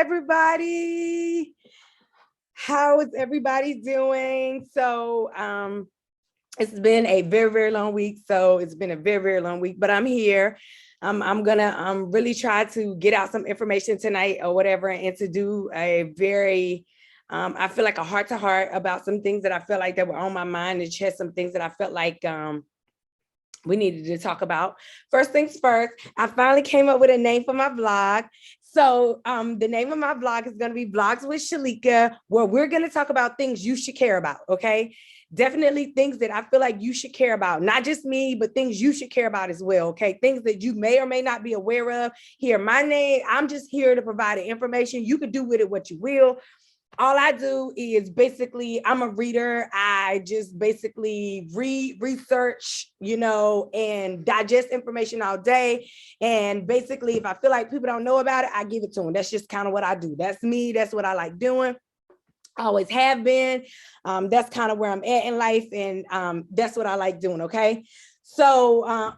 everybody. How is everybody doing? It's been a very long week. It's been a very long week, but I'm here. I'm gonna really try to get out some information tonight or whatever, and to do a very I feel like a heart to heart about some things that I felt like that were on my mind, and share some things that I felt like we needed to talk about. First things first, I finally came up with a name for my vlog. So the name of my vlog is going to be Vlogs with Shalika, where we're going to talk about things you should care about. Okay. Definitely things that I feel like you should care about, not just me, but things you should care about as well. Okay. Things that you may or may not be aware of. Here, my name, I'm just here to provide the information. You can do with it what you will. All I do is basically, I'm a reader. I just basically research, and digest information all day. And basically, if I feel like people don't know about it, I give it to them. That's just kind of what I do. That's me. That's what I like doing. I always have been. That's kind of where I'm at in life. And that's what I like doing. Okay. So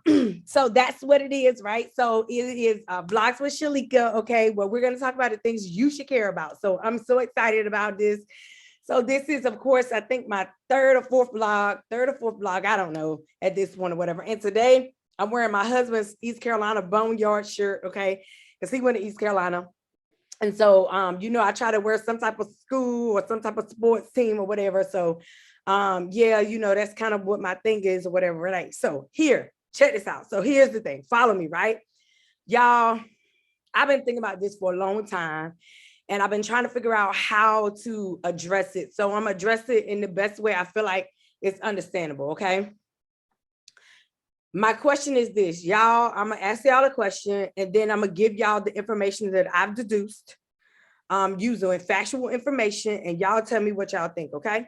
that's what it is, right? So it is Vlogs with Shalika, okay, where we're going to talk about the things you should care about. So I'm so excited about this. So this is, of course, I think my third or fourth vlog, I don't know at this point or whatever. And today I'm wearing my husband's East Carolina Boneyard shirt, okay, because he went to East Carolina. And so, I try to wear some type of school or some type of sports team or whatever. So that's kind of what my thing is or whatever, right? So here, check this out. So here's the thing, follow me, right? Y'all, I've been thinking about this for a long time, and I've been trying to figure out how to address it. So I'm address it in the best way I feel like it's understandable, okay? My question is this, y'all, I'm gonna ask y'all a question, and then I'm gonna give y'all the information that I've deduced using factual information, and y'all tell me what y'all think, okay?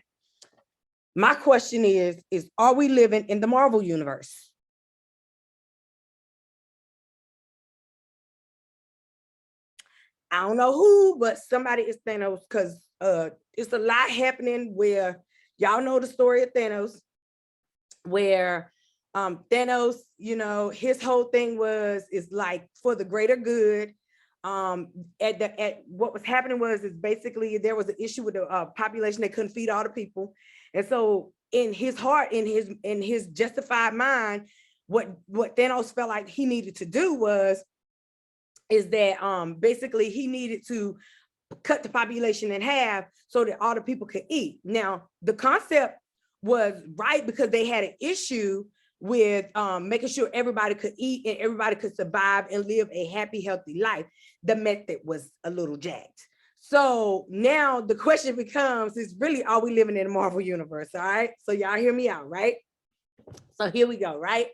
My question is are we living in the Marvel universe? I don't know who, but somebody is Thanos, because it's a lot happening where y'all know the story of Thanos, where Thanos, his whole thing is like for the greater good. At what was happening is basically there was an issue with the population. They couldn't feed all the people. And so in his heart, in his justified mind, what Thanos felt like he needed to do is that basically he needed to cut the population in half so that all the people could eat. Now, the concept was right because they had an issue with making sure everybody could eat and everybody could survive and live a happy, healthy life. The method was a little jacked. So now the question becomes, is really, are we living in the Marvel universe? All right. So y'all hear me out, right? So here we go, right?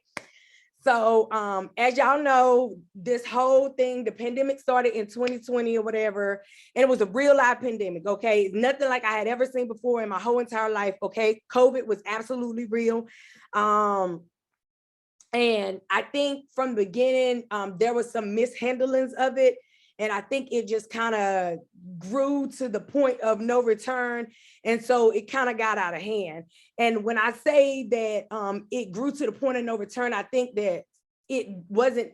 So as y'all know, this whole thing, the pandemic started in 2020 or whatever, and it was a real life pandemic, okay? Nothing like I had ever seen before in my whole entire life, okay? COVID was absolutely real. And I think from the beginning, there was some mishandlings of it. And I think it just kind of grew to the point of no return. And so it kind of got out of hand. And when I say that it grew to the point of no return, I think that it wasn't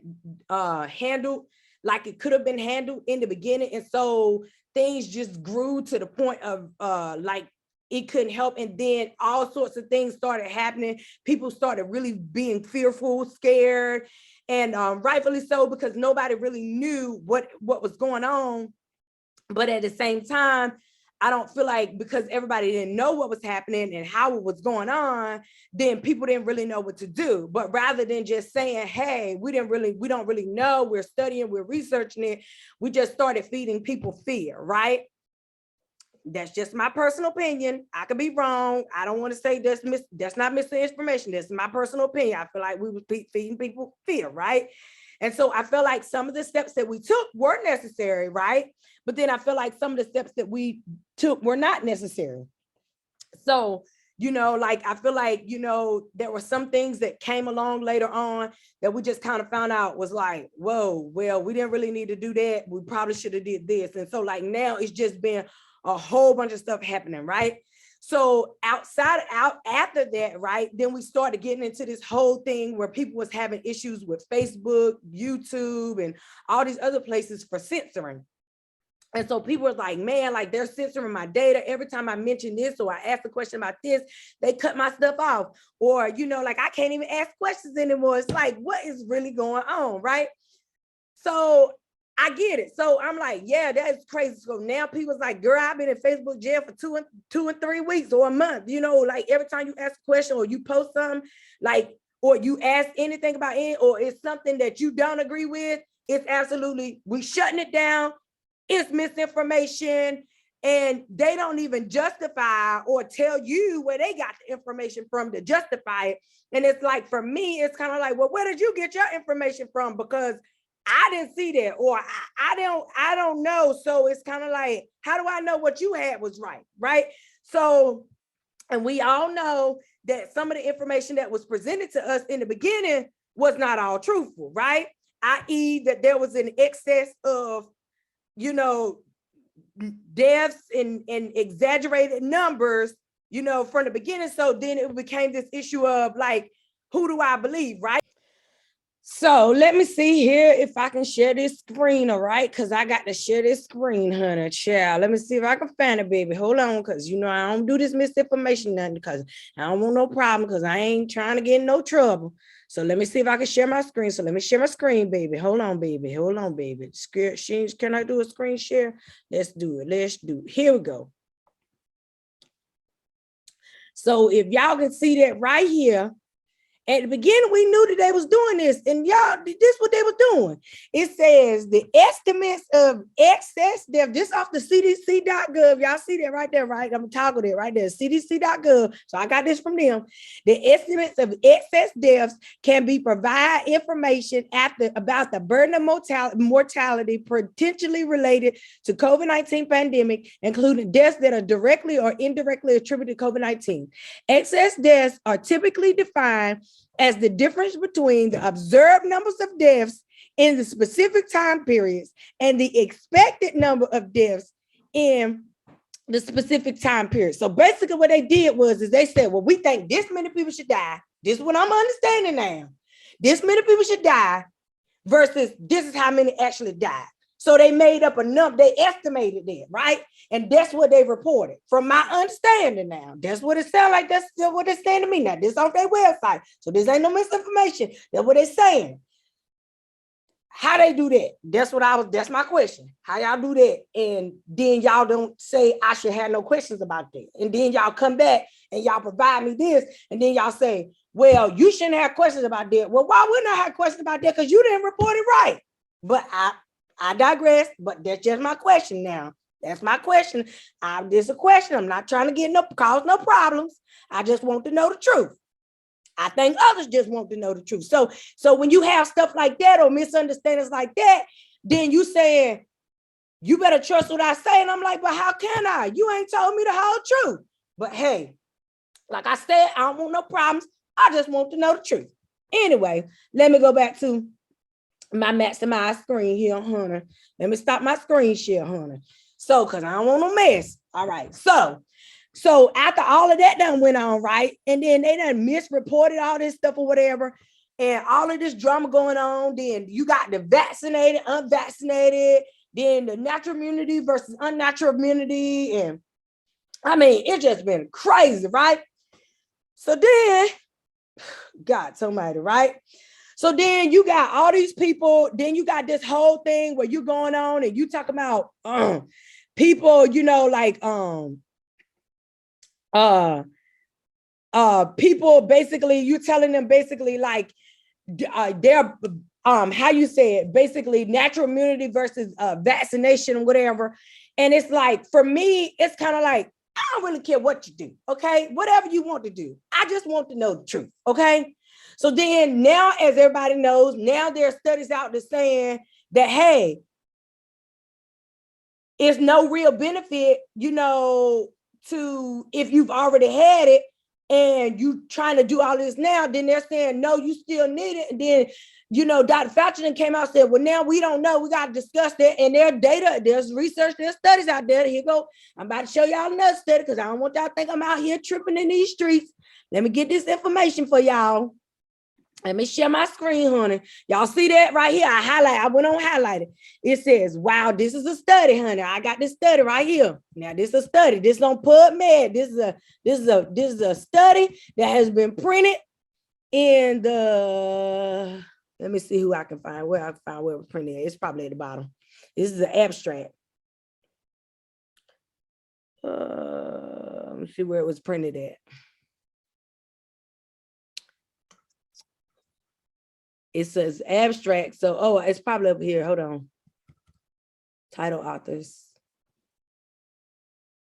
handled like it could have been handled in the beginning. And so things just grew to the point of like it couldn't help. And then all sorts of things started happening. People started really being fearful, scared, and rightfully so, because nobody really knew what was going on. But at the same time, I don't feel like because everybody didn't know what was happening and how it was going on, then people didn't really know what to do. But rather than just saying, hey, we don't really know, we're studying, we're researching it, we just started feeding people fear, right? That's just my personal opinion. I could be wrong. I don't want to say that's not misinformation. That's my personal opinion. I feel like we were feeding people fear, right? And so I feel like some of the steps that we took were necessary, right? But then I feel like some of the steps that we took were not necessary. So, like I feel like, there were some things that came along later on that we just kind of found out was like, whoa, well, we didn't really need to do that. We probably should have did this. And so like now it's just been a whole bunch of stuff happening, right? So after that, right, then we started getting into this whole thing where people was having issues with Facebook, YouTube, and all these other places for censoring. And so people are like, man, like they're censoring my data. Every time I mention this or I ask a question about this, they cut my stuff off. Or, you know, like I can't even ask questions anymore. It's like, what is really going on, right? So I get it. So I'm like, yeah, that's crazy. So now people's like, girl, I've been in Facebook jail for two and 3 weeks or a month. You know, like every time you ask a question or you post something, like, or you ask anything about it, or it's something that you don't agree with, it's absolutely, we shutting it down. It's misinformation. And they don't even justify or tell you where they got the information from to justify it. And it's like, for me, it's kind of like, well, where did you get your information from? Because I didn't see that, or I don't know. So it's kind of like, how do I know what you had was right? Right. So, and we all know that some of the information that was presented to us in the beginning was not all truthful, right? I.e., that there was an excess of, you know, deaths and exaggerated numbers, you know, from the beginning. So then it became this issue of like, who do I believe, right? So let me see here if I can share this screen, all right? Because I got to share this screen, honey, child. Let me see if I can find it, baby. Hold on, because, you know, I don't do this misinformation nothing because I don't want no problem because I ain't trying to get in no trouble. So let me see if I can share my screen. So let me share my screen, baby. Hold on, baby. Hold on, baby. Can I do a screen share? Let's do it. Let's do it. Here we go. So if y'all can see that right here, at the beginning, we knew that they was doing this, and y'all, this what they was doing. It says the estimates of excess death, just off the CDC.gov. Y'all see that right there, right? I'm gonna toggle that right there, CDC.gov. So I got this from them. The estimates of excess deaths can be provide information about the burden of mortality potentially related to COVID-19 pandemic, including deaths that are directly or indirectly attributed to COVID-19. Excess deaths are typically defined as the difference between the observed numbers of deaths in the specific time periods and the expected number of deaths in the specific time period. So basically what they did was they said, well, we think this many people should die. This is what I'm understanding now. This many people should die versus this is how many actually died. So they made up a number, they estimated it, right? And that's what they reported. From my understanding now, that's what it sounds like. That's still what they're saying to me now. This on their website. So this ain't no misinformation. That's what they're saying. How they do that? That's my question. How y'all do that? And then y'all don't say I should have no questions about that. And then y'all come back and y'all provide me this. And then y'all say, well, you shouldn't have questions about that. Well, why wouldn't I have questions about that? Because you didn't report it right. But I digress, but that's just my question now. That's my question. This is a question. I'm not trying to cause no problems. I just want to know the truth. I think others just want to know the truth. So when you have stuff like that or misunderstandings like that, then you saying, you better trust what I say. And I'm like, but how can I? You ain't told me the whole truth. But hey, like I said, I don't want no problems. I just want to know the truth. Anyway, let me go back to my maximize screen here, honey. Let me stop my screen share, honey. So, because I don't want no mess. All right. So after all of that done went on, right? And then they done misreported all this stuff or whatever. And all of this drama going on. Then you got the vaccinated, unvaccinated, then the natural immunity versus unnatural immunity. And I mean, it's just been crazy, right? So then, God, somebody, right? So then you got all these people, then you got this whole thing where you going on and you talk about people, you know, like people basically, you telling them basically like they're how you say it, basically natural immunity versus vaccination, whatever. And it's like, for me, it's kind of like, I don't really care what you do, okay? Whatever you want to do. I just want to know the truth, okay? So then now, as everybody knows, now there are studies out there saying that, hey, it's no real benefit, you know, to if you've already had it and you trying to do all this now, then they're saying, no, you still need it. And then, you know, Dr. Fauci came out and said, well, now we don't know. We got to discuss that. And there's data, there's research, there's studies out there. Here you go. I'm about to show y'all another study because I don't want y'all to think I'm out here tripping in these streets. Let me get this information for y'all. Let me share my screen, honey. Y'all see that right here? I went on highlighted. It says, wow, this is a study, honey. I got this study right here. Now, this is a study. This don't PubMed. This is a study that has been printed in the, let me see who I can find, where it was printed. It's probably at the bottom. This is an abstract. Let me see where it was printed at. It says abstract. So, oh, it's probably up here. Hold on. Title authors.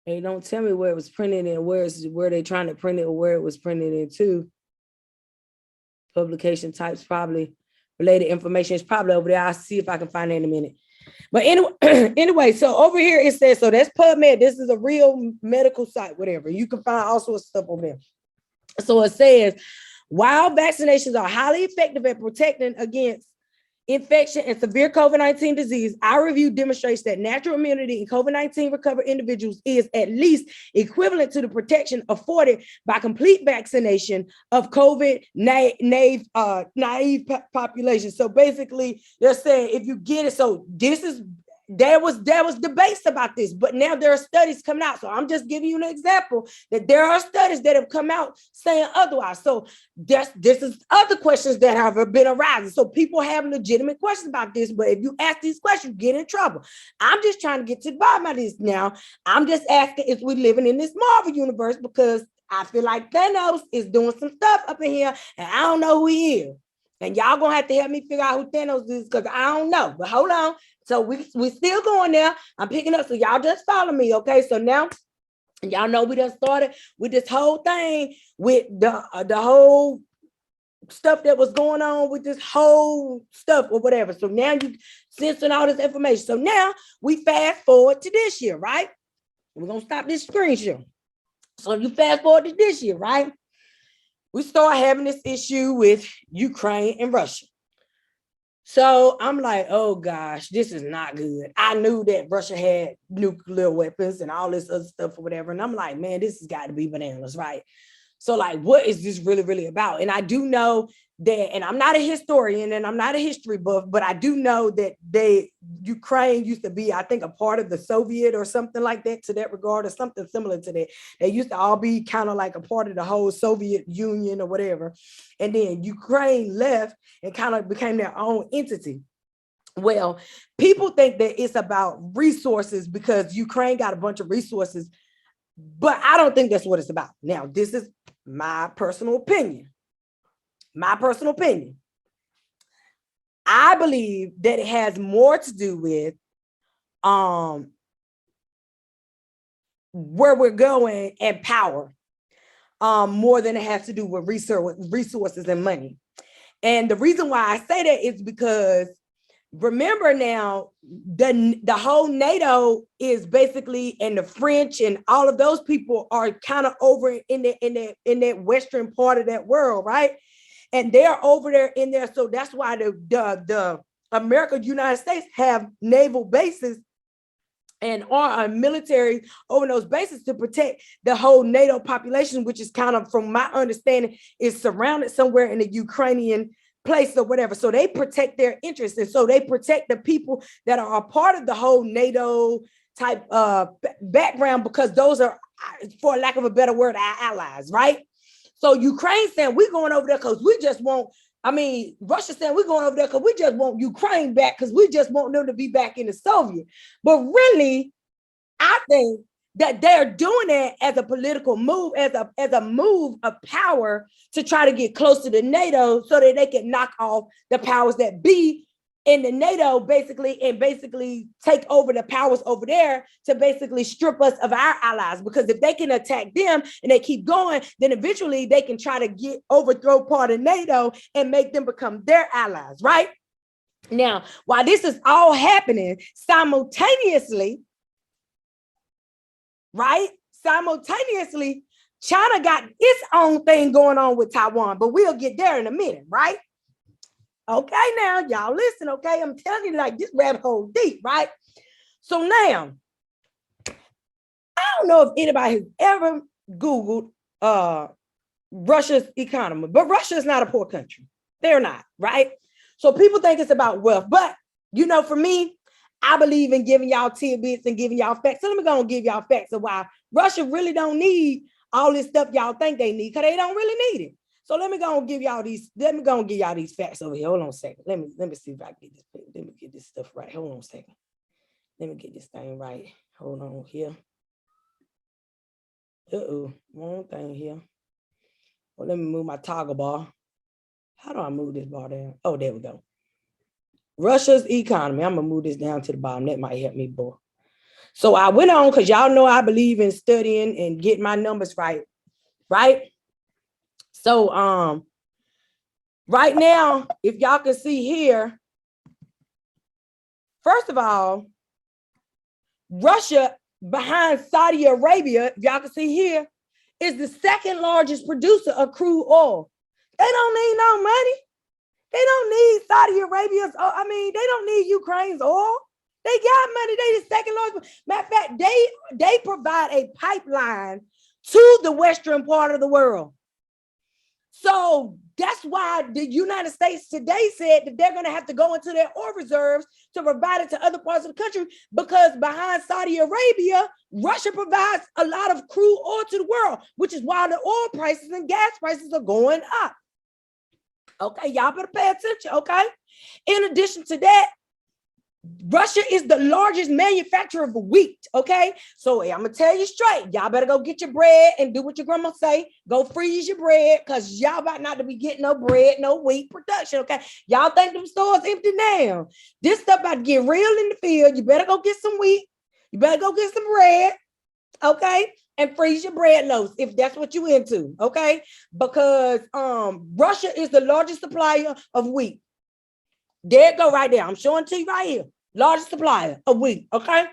They don't tell me where it was printed and where they trying to print it or where it was printed into. Publication types, probably related information. It's probably over there. I'll see if I can find it in a minute. But anyway, so over here it says, so that's PubMed. This is a real medical site, whatever. You can find all sorts of stuff over there. So it says, while vaccinations are highly effective at protecting against infection and severe COVID-19 disease, our review demonstrates that natural immunity in COVID-19 recovered individuals is at least equivalent to the protection afforded by complete vaccination of COVID naive population. So basically, they're saying if you get it, so this is, there was debates about this, but now there are studies coming out. So I'm just giving you an example that there are studies that have come out saying otherwise. So this is other questions that have been arising. So people have legitimate questions about this, but if you ask these questions, you get in trouble. I'm just trying to get to the bottom of this now. I'm just asking if we're living in this Marvel universe, because I feel like Thanos is doing some stuff up in here and I don't know who he is. And y'all gonna have to help me figure out who Thanos is, because I don't know. But hold on. So we still going there. I'm picking up. So y'all just follow me, okay? So now, y'all know we done started with this whole thing with the whole stuff that was going on with this whole stuff or whatever. So now you sensing all this information. So now we fast forward to this year, right? We're gonna stop this screen share. So you fast forward to this year, right? We start having this issue with Ukraine and Russia. So I'm like, oh gosh, this is not good. I knew that Russia had nuclear weapons and all this other stuff or whatever. And I'm like, man, this has got to be bananas, right? So like, what is this really, really about? And I do know that, and I'm not a historian and I'm not a history buff, but I do know that Ukraine used to be, I think, a part of the Soviet or something like that, to that regard, or something similar to that. They used to all be kind of like a part of the whole Soviet Union or whatever. And then Ukraine left and kind of became their own entity. Well, people think that it's about resources because Ukraine got a bunch of resources, but I don't think that's what it's about. Now, this is my personal opinion. My personal opinion. I believe that it has more to do with where we're going and power, more than it has to do with resources and money. And the reason why I say that is because, remember now, the whole NATO is basically, and the French and all of those people are kind of over in that western part of that world, right? And they're over there in there. So that's why the America, United States have naval bases and are military over those bases to protect the whole NATO population, which is kind of, from my understanding, is surrounded somewhere in the Ukrainian place or whatever. So they protect their interests. And so they protect the people that are a part of the whole NATO type background, because those are, for lack of a better word, our allies, right? So Ukraine saying we're going over there because we just want, Russia saying we're going over there because we just want Ukraine back, because we just want them to be back in the Soviet. But really, I think that they're doing it as a political move, as a move of power to try to get closer to NATO so that they can knock off the powers that be in the NATO, basically, and basically take over the powers over there to basically strip us of our allies. Because if they can attack them and they keep going, then eventually they can try to overthrow part of NATO and make them become their allies, right? Now, while this is all happening simultaneously, right? Simultaneously, China got its own thing going on with Taiwan, but we'll get there in a minute, right? Okay, now y'all listen, okay? I'm telling you, like, this rabbit hole deep, right? So now, I don't know if anybody has ever Googled Russia's economy, but Russia is not a poor country. They're not, right? So people think it's about wealth, but for me, I believe in giving y'all tidbits and giving y'all facts. So let me go and give y'all facts of why Russia really don't need all this stuff y'all think they need, because they don't really need it. So let me go and give y'all these. Let me go and give y'all these facts over here. Hold on a second. Let me see if I can get this. Let me get this stuff right. Hold on a second. Let me get this thing right. Hold on here. Wrong thing here. Well, let me move my toggle bar. How do I move this bar down? Oh, there we go. Russia's economy. I'm gonna move this down to the bottom. That might help me, boy. So I went on, because y'all know I believe in studying and getting my numbers right, right? So right now, if y'all can see here, first of all, Russia behind Saudi Arabia, if y'all can see here, is the second largest producer of crude oil. They don't need no money. They don't need Saudi Arabia's, they don't need Ukraine's oil. They got money. They the second largest. Matter of fact, they provide a pipeline to the western part of the world. So that's why the United States today said that they're going to have to go into their oil reserves to provide it to other parts of the country, because behind Saudi Arabia, Russia provides a lot of crude oil to the world, which is why the oil prices and gas prices are going up. Okay, y'all better pay attention, okay? In addition to that, Russia is the largest manufacturer of wheat, okay? So I'm going to tell you straight, y'all better go get your bread and do what your grandma say. Go freeze your bread, because y'all about not to be getting no bread, no wheat production, okay? Y'all think them stores empty now. This stuff about to get real in the field. You better go get some wheat. You better go get some bread, okay? And freeze your bread loaves if that's what you into, okay? Because Russia is the largest supplier of wheat. There it go right there. I'm showing to you right here. Largest supplier of wheat, okay?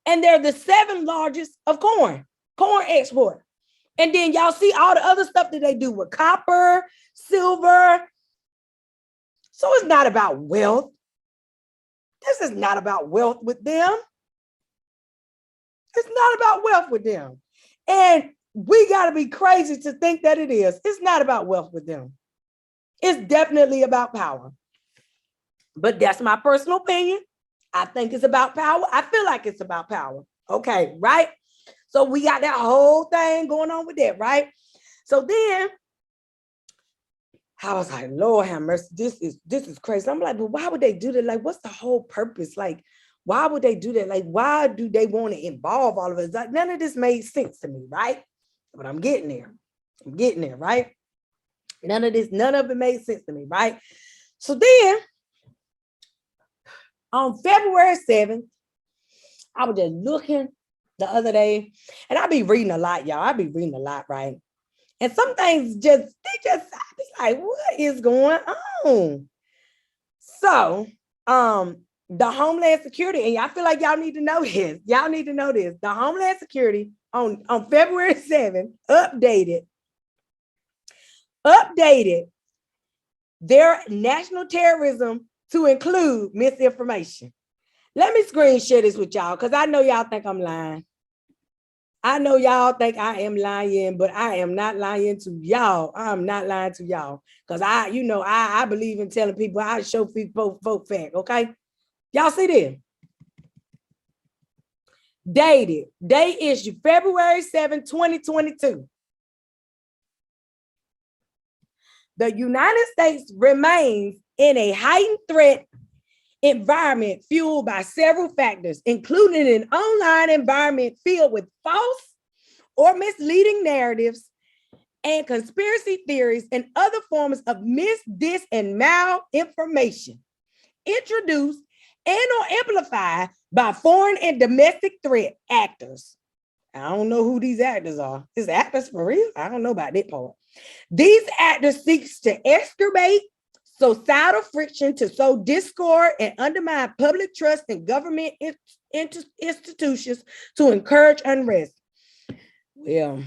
And they're the 7th largest of corn export. And then y'all see all the other stuff that they do with copper, silver. So it's not about wealth. This is not about wealth with them. It's not about wealth with them. And we got to be crazy to think that it is. It's not about wealth with them. It's definitely about power. But that's my personal opinion. I think it's about power. I feel like it's about power. Okay, right? So we got that whole thing going on with that, right? So then I was like, Lord have mercy, this is crazy. I'm like, but why would they do that? Like, what's the whole purpose? Like, why would they do that? Like, why do they want to involve all of us? Like, none of this made sense to me, right? But I'm getting there. Right? None of it made sense to me, right? So then on February 7th, I was just looking the other day, and I be reading a lot, y'all. I be reading a lot, right? And some things I be like, what is going on? So, the Homeland Security, and I feel like y'all need to know this. Y'all need to know this. The Homeland Security on February 7th updated their national terrorism to include misinformation. Let me screen share this with y'all, because I know y'all think I'm lying. I know y'all think I am lying, but I am not lying to y'all. I'm not lying to y'all, because I believe in telling people. I show people folk fact, okay? Y'all see this? Dated, day issue, February 7, 2022. The United States remains in a heightened threat environment fueled by several factors, including an online environment filled with false or misleading narratives and conspiracy theories and other forms of dis, and malinformation introduced and or amplified by foreign and domestic threat actors. I don't know who these actors are. Is actors for real? I don't know about that part. These actors seek to exacerbate societal friction, to sow discord and undermine public trust in government institutions, to encourage unrest. Well,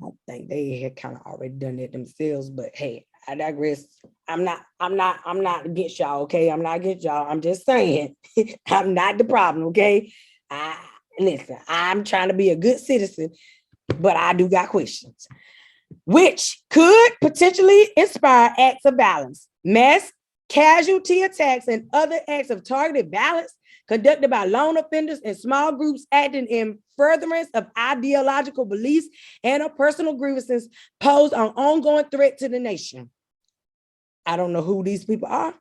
I think they had kind of already done that themselves, but hey, I digress. I'm not against y'all, okay? I'm not against y'all. I'm just saying, I'm not the problem, okay? Listen, I'm trying to be a good citizen, but I do got questions. which could potentially inspire acts of violence, mass casualty attacks, and other acts of targeted violence conducted by lone offenders and small groups acting in furtherance of ideological beliefs and of personal grievances pose an ongoing threat to the nation. I don't know who these people are.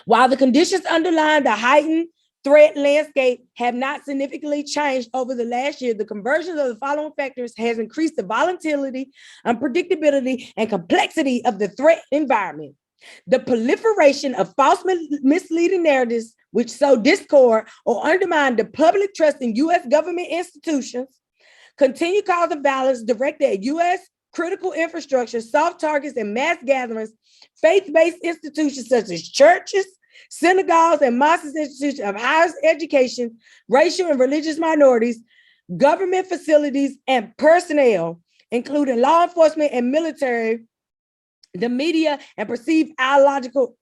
While the conditions underlying the heightened threat landscape have not significantly changed over the last year, the convergence of the following factors has increased the volatility, unpredictability, and complexity of the threat environment. The proliferation of false misleading narratives which sow discord or undermine the public trust in U.S. government institutions, continued cause of violence directed at U.S. critical infrastructure, soft targets, and mass gatherings, faith-based institutions such as churches, synagogues, and mosques, institutions of higher education, racial and religious minorities, government facilities, and personnel, including law enforcement and military, the media, and perceived ideological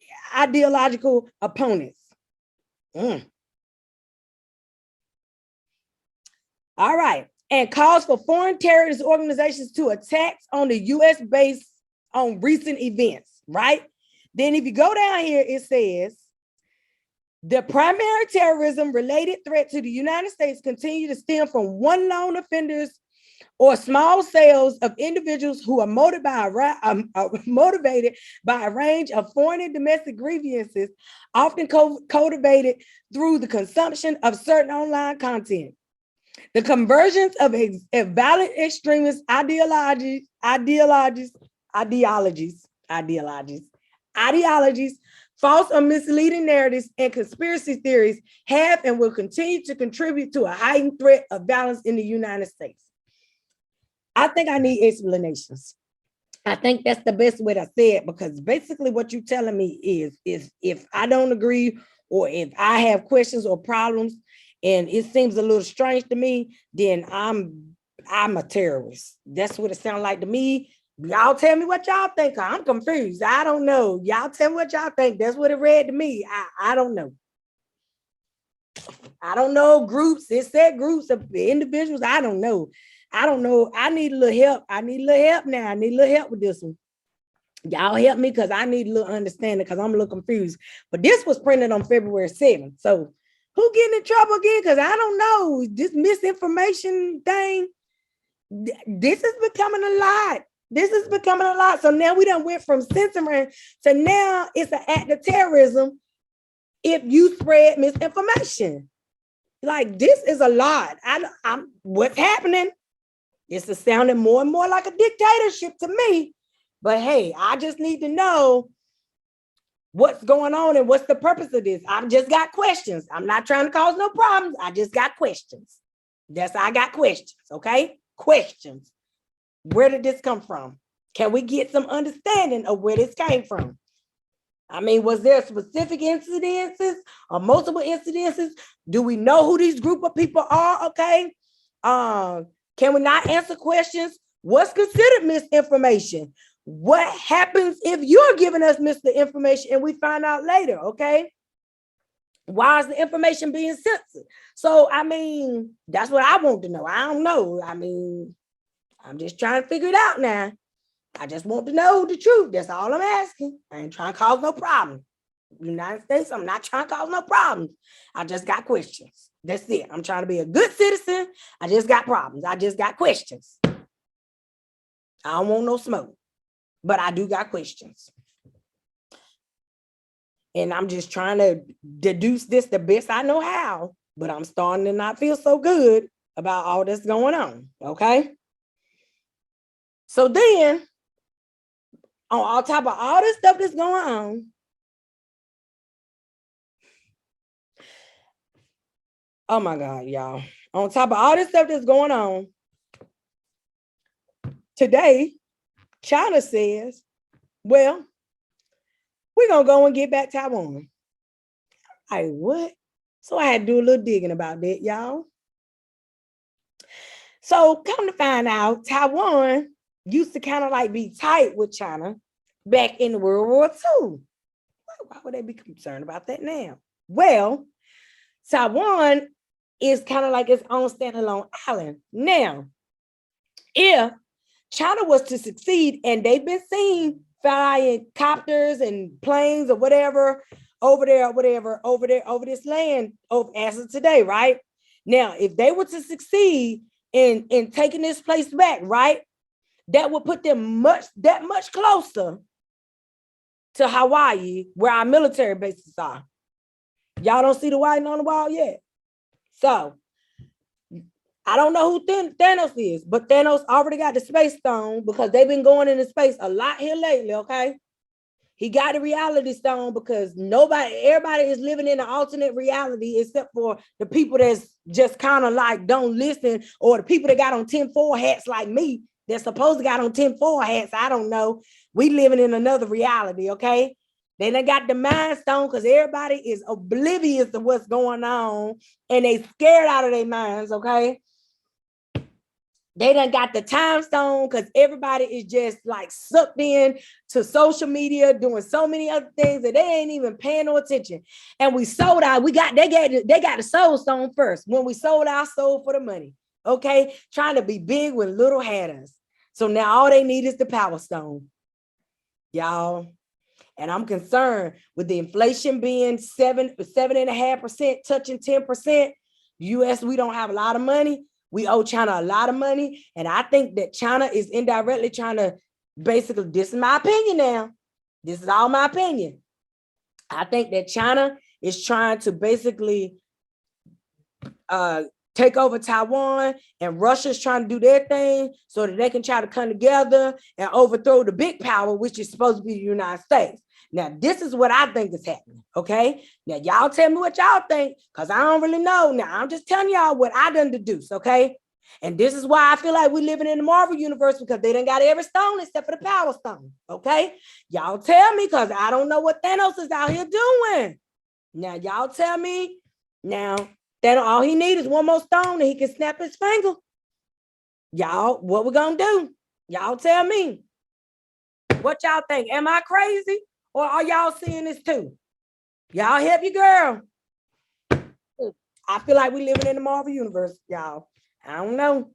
opponents. All right. And calls for foreign terrorist organizations to attack on the U.S. based on recent events, right? Then if you go down here, it says, the primary terrorism-related threat to the United States continue to stem from one lone offenders or small cells of individuals who are motivated by a range of foreign and domestic grievances, often cultivated through the consumption of certain online content. The convergence of violent extremist ideologies, false or misleading narratives, and conspiracy theories have and will continue to contribute to a heightened threat of violence in the United States. I think I need explanations. I think that's the best way to say it, because basically what you're telling me is if I don't agree or if I have questions or problems and it seems a little strange to me, then I'm a terrorist. That's what it sounds like to me. Y'all tell me what y'all think. I'm confused. I don't know. Y'all tell me what y'all think. That's what it read to me. I don't know. I don't know groups. It said groups of individuals. I don't know. I need a little help. I need a little help now. I need a little help with this one. Y'all help me because I need a little understanding because I'm a little confused. But this was printed on February 7th. So who getting in trouble again? Because I don't know. This misinformation thing, this is becoming a lot. This is becoming a lot. So now we done went from censoring to now it's an act of terrorism if you spread misinformation. Like, this is a lot. I'm what's happening? This is sounding more and more like a dictatorship to me. But hey, I just need to know what's going on and what's the purpose of this. I've just got questions. I'm not trying to cause no problems. I just got questions. I got questions, okay? Questions. Where did this come from? Can we get some understanding of where this came from? I mean, was there specific incidences or multiple incidences? Do we know who these group of people are? Okay. Can we not answer questions? What's considered misinformation? What happens if you're giving us misinformation and we find out later? Okay. Why is the information being censored? So, I mean, that's what I want to know. I don't know. I mean, I'm just trying to figure it out now. I just want to know the truth. That's all I'm asking. I ain't trying to cause no problem. United States, I'm not trying to cause no problems. I just got questions. That's it. I'm trying to be a good citizen. I just got problems. I just got questions. I don't want no smoke, but I do got questions. And I'm just trying to deduce this the best I know how, but I'm starting to not feel so good about all that's going on, okay? So then, on top of all this stuff that's going on, oh my God, y'all. On top of all this stuff that's going on, today, China says, well, we're going to go and get back Taiwan. Like, what? So I had to do a little digging about that, y'all. So come to find out, Taiwan used to kind of like be tight with China back in World War II. Why would they be concerned about that now? Well, Taiwan is kind of like its own standalone island. Now, if China was to succeed, and they've been seen flying copters and planes or whatever over there, over this land as of today, right? Now, if they were to succeed in taking this place back, right, that would put them that much closer to Hawaii, where our military bases are. Y'all don't see the writing on the wall yet. So I don't know who Thanos is, but Thanos already got the space stone because they've been going into space a lot here lately, okay? He got the reality stone because everybody is living in an alternate reality except for the people that's just kind of like don't listen, or the people that got on 10-4 hats like me, that's supposed to got on 10-4 hats. I don't know. We living in another reality, okay? They done got the mind stone because everybody is oblivious to what's going on and they scared out of their minds, okay? They done got the time stone because everybody is just like sucked in to social media, doing so many other things that they ain't even paying no attention. And we sold out. They got the soul stone first. When we sold our soul for the money, okay? Trying to be big when little had us. So now all they need is the power stone, y'all. And I'm concerned with the inflation being 7.5%, touching 10%. US, we don't have a lot of money. We owe China a lot of money. And I think that China is indirectly trying to basically, this is my opinion now. This is all my opinion. I think that China is trying to basically take over Taiwan, and Russia's trying to do their thing so that they can try to come together and overthrow the big power, which is supposed to be the United States. Now, this is what I think is happening, okay? Now, y'all tell me what y'all think, because I don't really know. Now, I'm just telling y'all what I done deduce, okay? And this is why I feel like we're living in the Marvel universe, because they done got every stone except for the power stone, okay? Y'all tell me, because I don't know what Thanos is out here doing. Now, y'all tell me. Now, Thanos, all he needs is one more stone and he can snap his finger. Y'all, what we gonna do? Y'all tell me. What y'all think? Am I crazy? Or are y'all seeing this too? Y'all help your girl. I feel like we living in the Marvel universe, y'all. I don't know.